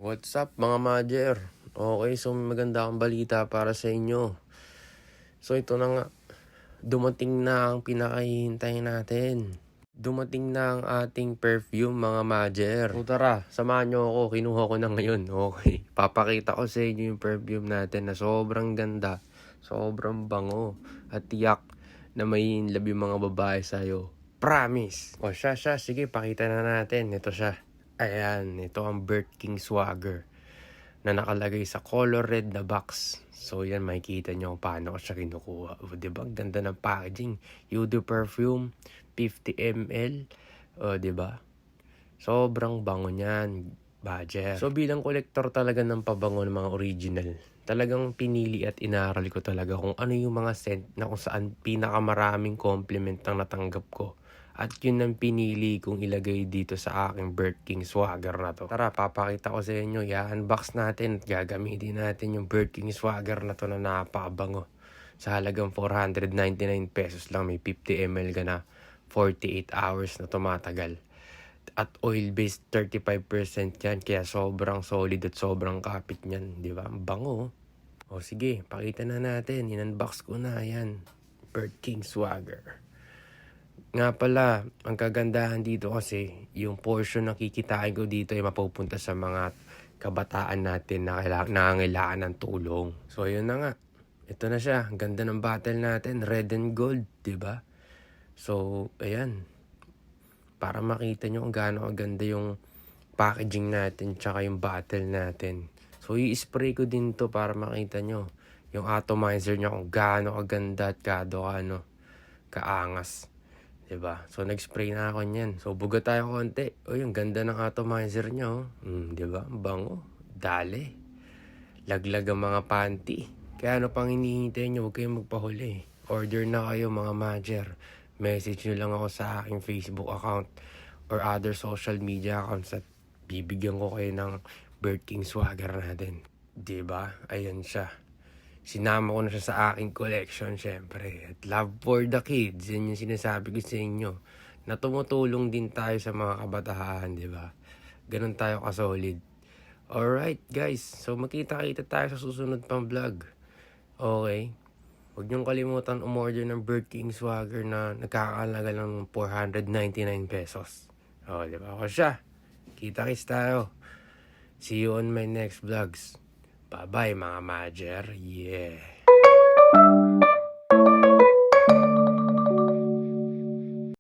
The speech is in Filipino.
What's up mga Majer? Okay, so may maganda akong balita para sa inyo. So ito na nga, dumating na ang pinakahihintay natin. Dumating na ang ating perfume mga Majer. So tara, samahan nyo ako, kinuha ko na ngayon. Okay, papakita ko sa inyo yung perfume natin na sobrang ganda, sobrang bango, at tiyak na may inlove yung mga babae sa'yo. Promise! O siya, sige, pakita na natin. Ito siya. Ayan, ito ang Bird King Swagger na nakalagay sa color red na box. So yan, makikita nyo kung paano ko siya kinukuha. O diba, ganda ng packaging. Yudu perfume, 50 ml. O diba, sobrang bango niyan, Badger. So bilang kolektor talaga ng pabango ng mga original, talagang pinili at inaral ko talaga kung ano yung mga scent na kung saan pinakamaraming compliment ang natanggap ko. At yun ang pinili kong ilagay dito sa aking Bird King Swagger na to. Tara, papakita ko sa inyo. I-unbox natin at gagamitin natin yung Bird King Swagger na to na napakabango. Sa halagang 499 pesos lang, may 50 ml ka na, 48 hours na tumatagal. At oil-based 35% yan, kaya sobrang solid at sobrang kapit niyan, di ba? Bango. O sige, pakita na natin. In-unbox ko na, yan. Bird King Swagger. Nga pala, ang kagandahan dito kasi, yung portion na kikitain ko dito ay mapupunta sa mga kabataan natin na nangangailangan ng tulong. So, yun na nga. Ito na siya. Ang ganda ng bottle natin. Red and gold, diba? So, ayan. Para makita nyo kung gaano kaganda yung packaging natin tsaka yung bottle natin. So, i-spray ko din to para makita nyo yung atomizer niya kung gaano kaganda at kaangas. Diba? So, nag-spray na ako niyan. So, buga tayo konti. O, yung ganda ng atomizer niya, oh. Diba? Bango. Dali. Laglag ang mga panty. Kaya ano pang hinihintay nyo? Huwag kayong magpahuli. Order na kayo mga Majer. Message nyo lang ako sa aking Facebook account or other social media accounts at bibigyan ko kayo ng Bird King Swagger natin. Diba? Ayan siya. Sinama ko na siya sa aking collection, syempre. At love for the kids, yan yung sinasabi ko sa inyo. Na tumutulong din tayo sa mga kabataan, di ba? Ganun tayo kasolid. Alright, guys. So, makita-kita tayo sa susunod pang vlog. Okay? Huwag niyong kalimutan umorder ng Bird King Swagger na nagkakalaga lang ng 499 pesos. O, di ba? O siya. Kita-kits tayo. See you on my next vlogs. Bye-bye mga Majer. Yeah.